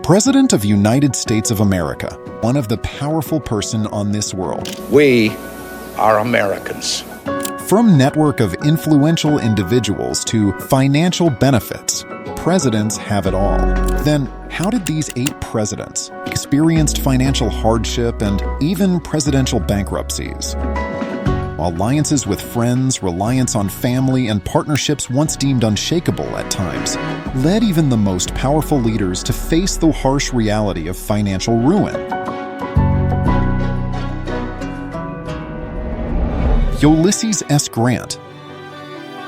President of United States of America, one of the powerful person on this world. We are Americans. From network of influential individuals to financial benefits, presidents have it all. Then, how did these 8 presidents experienced financial hardship and even presidential bankruptcies? Alliances with friends, reliance on family, and partnerships once deemed unshakable at times led even the most powerful leaders to face the harsh reality of financial ruin. Ulysses S. Grant.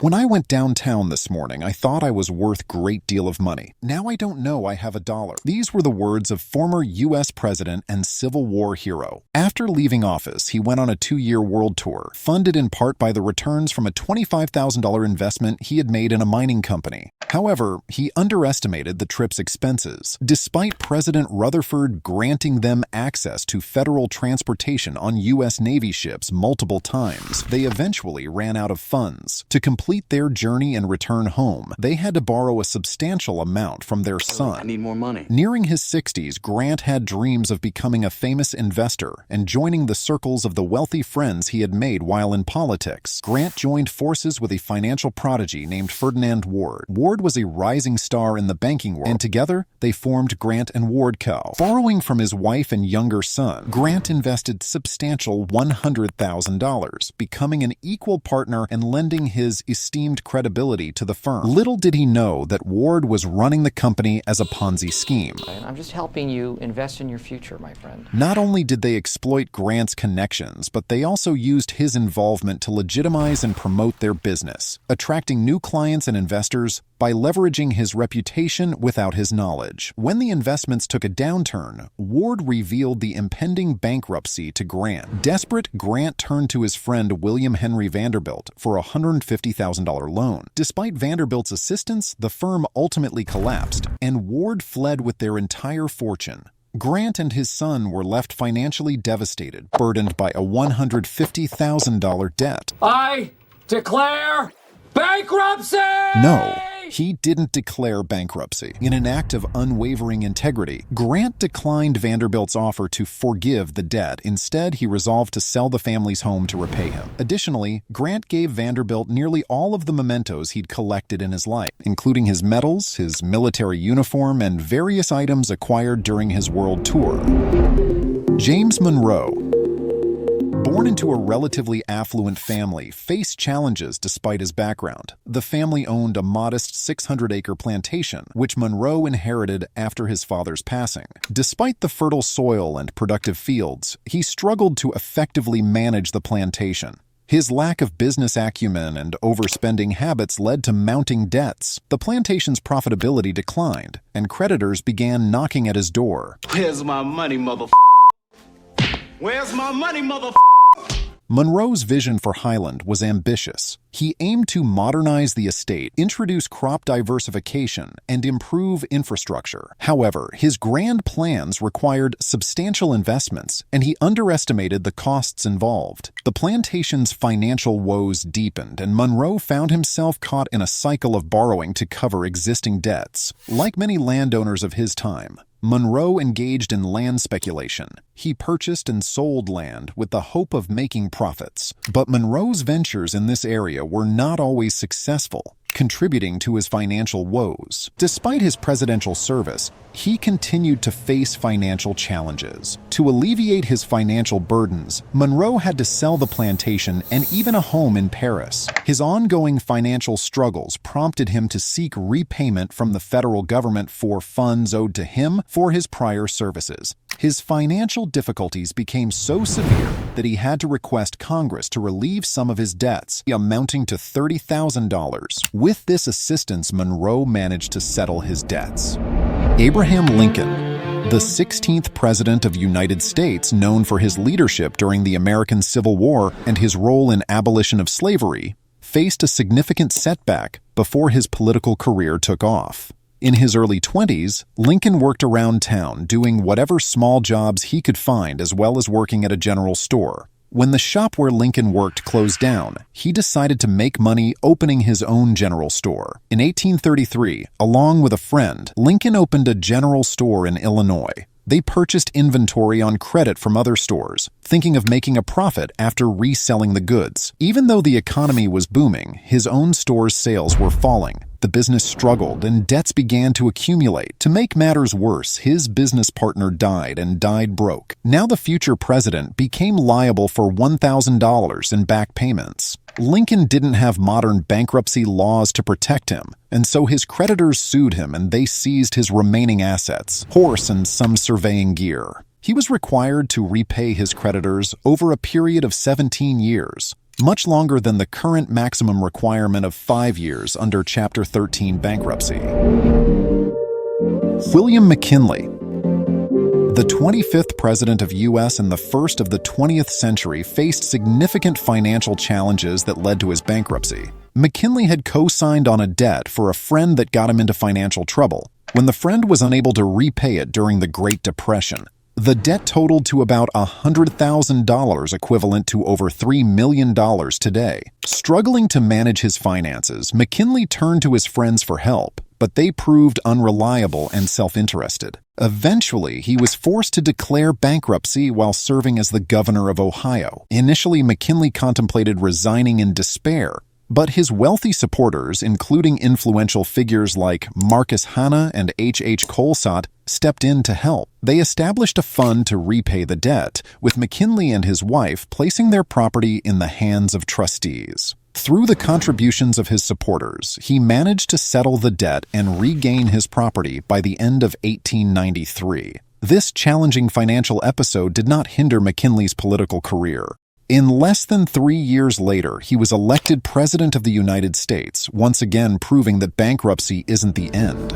When I went downtown this morning, I thought I was worth a great deal of money. Now I don't know I have $1. These were the words of former U.S. President and Civil War hero. After leaving office, he went on a 2-year world tour, funded in part by the returns from a $25,000 investment he had made in a mining company. However, he underestimated the trip's expenses. Despite President Rutherford granting them access to federal transportation on U.S. Navy ships multiple times, they eventually ran out of funds. To complete their journey and return home, they had to borrow a substantial amount from their son. I need more money. Nearing his 60s, Grant had dreams of becoming a famous investor and joining the circles of the wealthy friends he had made while in politics. Grant joined forces with a financial prodigy named Ferdinand Ward. Ward was a rising star in the banking world, and together they formed Grant and Ward Co. Borrowing from his wife and younger son, Grant invested substantial $100,000, becoming an equal partner and lending his esteemed credibility to the firm. Little did he know that Ward was running the company as a Ponzi scheme. I'm just helping you invest in your future, my friend. Not only did they exploit Grant's connections, but they also used his involvement to legitimize and promote their business, attracting new clients and investors by leveraging his reputation without his knowledge. When the investments took a downturn, Ward revealed the impending bankruptcy to Grant. Desperate, Grant turned to his friend William Henry Vanderbilt for a $150,000 loan. Despite Vanderbilt's assistance, the firm ultimately collapsed, and Ward fled with their entire fortune. Grant and his son were left financially devastated, burdened by a $150,000 debt. I declare bankruptcy! No, he didn't declare bankruptcy. In an act of unwavering integrity, Grant declined Vanderbilt's offer to forgive the debt. Instead, he resolved to sell the family's home to repay him. Additionally, Grant gave Vanderbilt nearly all of the mementos he'd collected in his life, including his medals, his military uniform, and various items acquired during his world tour. James Monroe, born into a relatively affluent family, faced challenges despite his background. The family owned a modest 600-acre plantation, which Monroe inherited after his father's passing. Despite the fertile soil and productive fields, he struggled to effectively manage the plantation. His lack of business acumen and overspending habits led to mounting debts. The plantation's profitability declined, and creditors began knocking at his door. Where's my money, motherfucker? Where's my money, motherfucker? Monroe's vision for Highland was ambitious. He aimed to modernize the estate, introduce crop diversification, and improve infrastructure. However, his grand plans required substantial investments, and he underestimated the costs involved. The plantation's financial woes deepened, and Monroe found himself caught in a cycle of borrowing to cover existing debts. Like many landowners of his time, Monroe engaged in land speculation. He purchased and sold land with the hope of making profits. But Monroe's ventures in this area were not always successful, contributing to his financial woes. Despite his presidential service, he continued to face financial challenges. To alleviate his financial burdens, Monroe had to sell the plantation and even a home in Paris. His ongoing financial struggles prompted him to seek repayment from the federal government for funds owed to him for his prior services. His financial difficulties became so severe that he had to request Congress to relieve some of his debts, amounting to $30,000. With this assistance, Monroe managed to settle his debts. Abraham Lincoln, the 16th President of the United States, known for his leadership during the American Civil War and his role in abolition of slavery, faced a significant setback before his political career took off. In his early 20s, Lincoln worked around town doing whatever small jobs he could find as well as working at a general store. When the shop where Lincoln worked closed down, he decided to make money opening his own general store. In 1833, along with a friend, Lincoln opened a general store in Illinois. They purchased inventory on credit from other stores, thinking of making a profit after reselling the goods. Even though the economy was booming, his own store's sales were falling. The business struggled and debts began to accumulate. To make matters worse, his business partner died and died broke. Now the future president became liable for $1,000 in back payments. Lincoln didn't have modern bankruptcy laws to protect him, and so his creditors sued him and they seized his remaining assets, horse and some surveying gear. He was required to repay his creditors over a period of 17 years. Much longer than the current maximum requirement of 5 years under Chapter 13 bankruptcy. William McKinley, the 25th president of U.S. and the first of the 20th century, faced significant financial challenges that led to his bankruptcy. McKinley had co-signed on a debt for a friend that got him into financial trouble. When the friend was unable to repay it during the Great Depression, the debt totaled to about $100,000, equivalent to over $3 million today. Struggling to manage his finances, McKinley turned to his friends for help, but they proved unreliable and self-interested. Eventually, he was forced to declare bankruptcy while serving as the governor of Ohio. Initially, McKinley contemplated resigning in despair, but his wealthy supporters, including influential figures like Marcus Hanna and H. Colesott, stepped in to help. They established a fund to repay the debt, with McKinley and his wife placing their property in the hands of trustees. Through the contributions of his supporters, he managed to settle the debt and regain his property by the end of 1893. This challenging financial episode did not hinder McKinley's political career. In less than 3 years later, he was elected President of the United States, once again proving that bankruptcy isn't the end.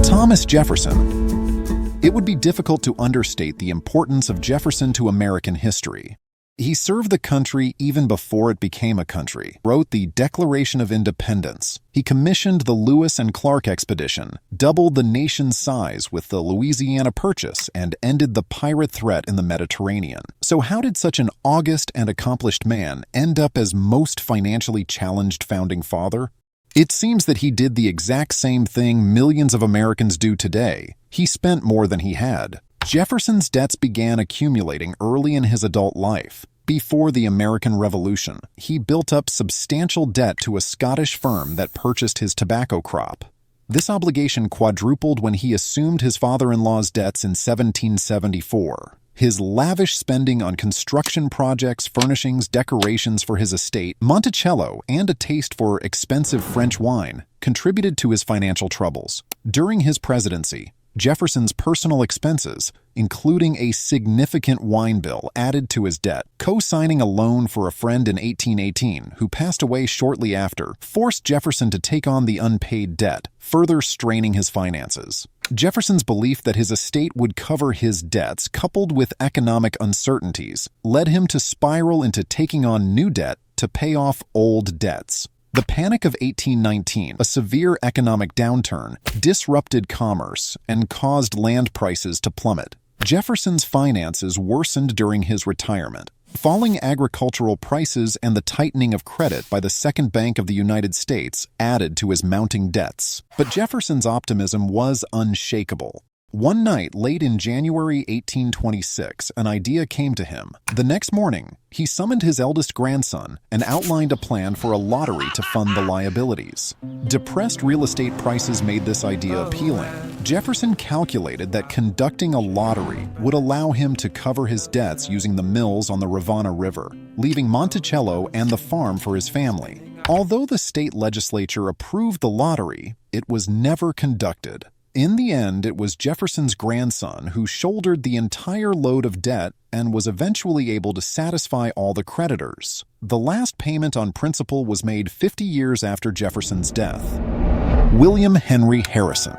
Thomas Jefferson. It would be difficult to understate the importance of Jefferson to American history. He served the country even before it became a country, wrote the Declaration of Independence. He commissioned the Lewis and Clark expedition, doubled the nation's size with the Louisiana Purchase, and ended the pirate threat in the Mediterranean. So how did such an august and accomplished man end up as most financially challenged founding father? It seems that he did the exact same thing millions of Americans do today. He spent more than he had. Jefferson's debts began accumulating early in his adult life. Before the American Revolution, he built up substantial debt to a Scottish firm that purchased his tobacco crop. This obligation quadrupled when he assumed his father-in-law's debts in 1774. His lavish spending on construction projects, furnishings, decorations for his estate, Monticello, and a taste for expensive French wine contributed to his financial troubles. During his presidency, Jefferson's personal expenses, including a significant wine bill, added to his debt. Co-signing a loan for a friend in 1818, who passed away shortly after, forced Jefferson to take on the unpaid debt, further straining his finances. Jefferson's belief that his estate would cover his debts, coupled with economic uncertainties, led him to spiral into taking on new debt to pay off old debts. The Panic of 1819, a severe economic downturn, disrupted commerce and caused land prices to plummet. Jefferson's finances worsened during his retirement. Falling agricultural prices and the tightening of credit by the Second Bank of the United States added to his mounting debts. But Jefferson's optimism was unshakable. One night, late in January 1826, an idea came to him. The next morning, he summoned his eldest grandson and outlined a plan for a lottery to fund the liabilities. Depressed real estate prices made this idea appealing. Jefferson calculated that conducting a lottery would allow him to cover his debts using the mills on the Rivanna River, leaving Monticello and the farm for his family. Although the state legislature approved the lottery, it was never conducted. In the end, it was Jefferson's grandson who shouldered the entire load of debt and was eventually able to satisfy all the creditors. The last payment on principal was made 50 years after Jefferson's death. William Henry Harrison.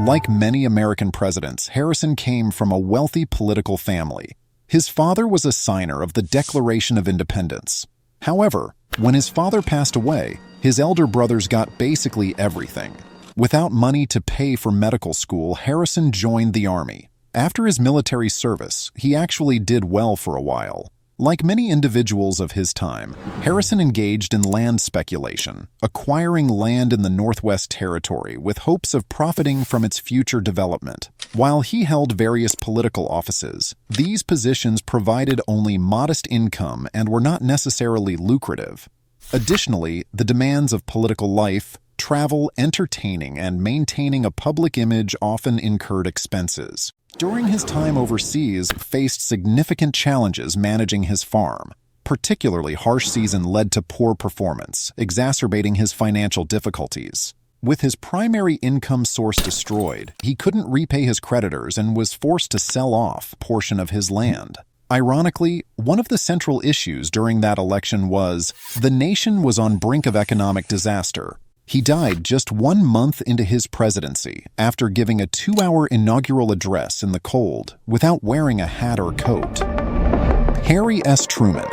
Like many American presidents, Harrison came from a wealthy political family. His father was a signer of the Declaration of Independence. However, when his father passed away, his elder brothers got basically everything. Without money to pay for medical school, Harrison joined the army. After his military service, he actually did well for a while. Like many individuals of his time, Harrison engaged in land speculation, acquiring land in the Northwest Territory with hopes of profiting from its future development. While he held various political offices, these positions provided only modest income and were not necessarily lucrative. Additionally, the demands of political life, travel, entertaining, and maintaining a public image often incurred expenses. During his time overseas, faced significant challenges managing his farm. Particularly harsh season led to poor performance, exacerbating his financial difficulties. With his primary income source destroyed, he couldn't repay his creditors and was forced to sell off a portion of his land. Ironically, one of the central issues during that election was the nation was on brink of economic disaster. He died just 1 month into his presidency after giving a 2-hour inaugural address in the cold without wearing a hat or coat. Harry S. Truman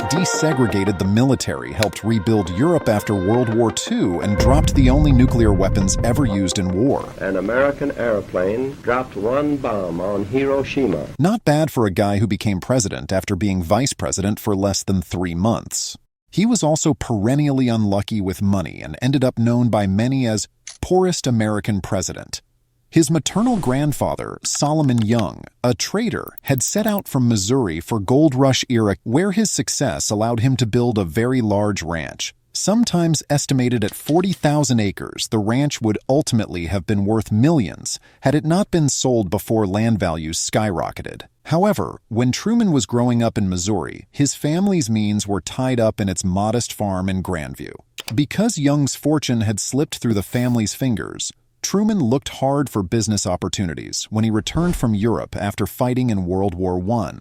desegregated the military, helped rebuild Europe after World War II, and dropped the only nuclear weapons ever used in war. An American airplane dropped 1 bomb on Hiroshima. Not bad for a guy who became president after being vice president for less than 3 months. He was also perennially unlucky with money and ended up known by many as poorest American president. His maternal grandfather, Solomon Young, a trader, had set out from Missouri for Gold Rush era, where his success allowed him to build a very large ranch. Sometimes estimated at 40,000 acres, the ranch would ultimately have been worth millions had it not been sold before land values skyrocketed. However, when Truman was growing up in Missouri, his family's means were tied up in its modest farm in Grandview. Because Young's fortune had slipped through the family's fingers, Truman looked hard for business opportunities when he returned from Europe after fighting in World War I.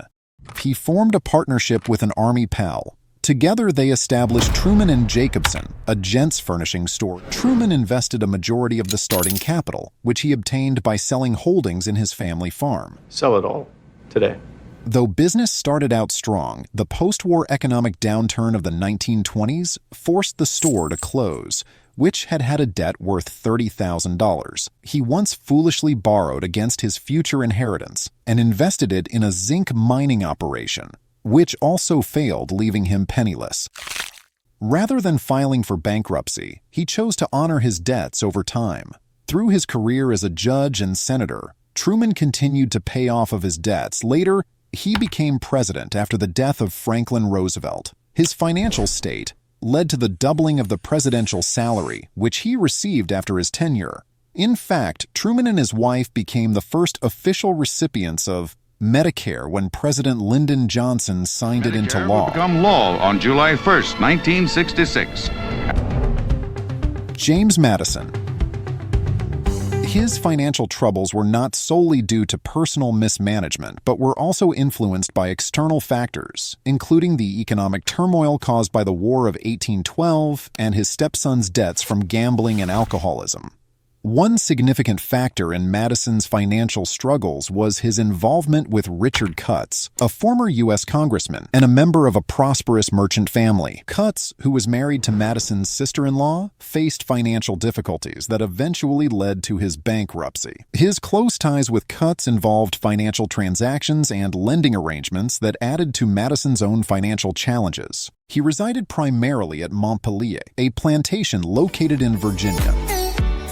He formed a partnership with an army pal. Together, they established Truman and Jacobson, a gents furnishing store. Truman invested a majority of the starting capital, which he obtained by selling holdings in his family farm. Sell it all today. Though business started out strong, the post-war economic downturn of the 1920s forced the store to close, which had had a debt worth $30,000. He once foolishly borrowed against his future inheritance and invested it in a zinc mining operation, which also failed, leaving him penniless. Rather than filing for bankruptcy, he chose to honor his debts over time. Through his career as a judge and senator, Truman continued to pay off of his debts. Later, he became president after the death of Franklin Roosevelt. His financial state led to the doubling of the presidential salary, which he received after his tenure. In fact, Truman and his wife became the first official recipients of Medicare when President Lyndon Johnson signed it into law. Will become law on July 1st, 1966. James Madison. His financial troubles were not solely due to personal mismanagement, but were also influenced by external factors, including the economic turmoil caused by the War of 1812 and his stepson's debts from gambling and alcoholism. One significant factor in Madison's financial struggles was his involvement with Richard Cutts, a former U.S. congressman and a member of a prosperous merchant family. Cutts, who was married to Madison's sister-in-law, faced financial difficulties that eventually led to his bankruptcy. His close ties with Cutts involved financial transactions and lending arrangements that added to Madison's own financial challenges. He resided primarily at Montpelier, a plantation located in Virginia.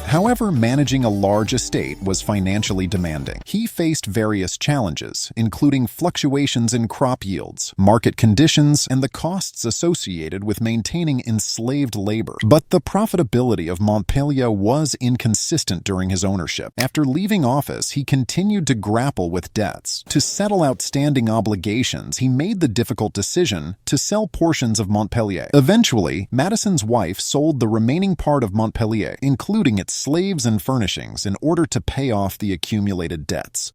However, managing a large estate was financially demanding. He faced various challenges, including fluctuations in crop yields, market conditions, and the costs associated with maintaining enslaved labor. But the profitability of Montpelier was inconsistent during his ownership. After leaving office, he continued to grapple with debts. To settle outstanding obligations, he made the difficult decision to sell portions of Montpelier. Eventually, Madison's wife sold the remaining part of Montpelier, including its slaves and furnishings, in order to pay off the accumulated debts.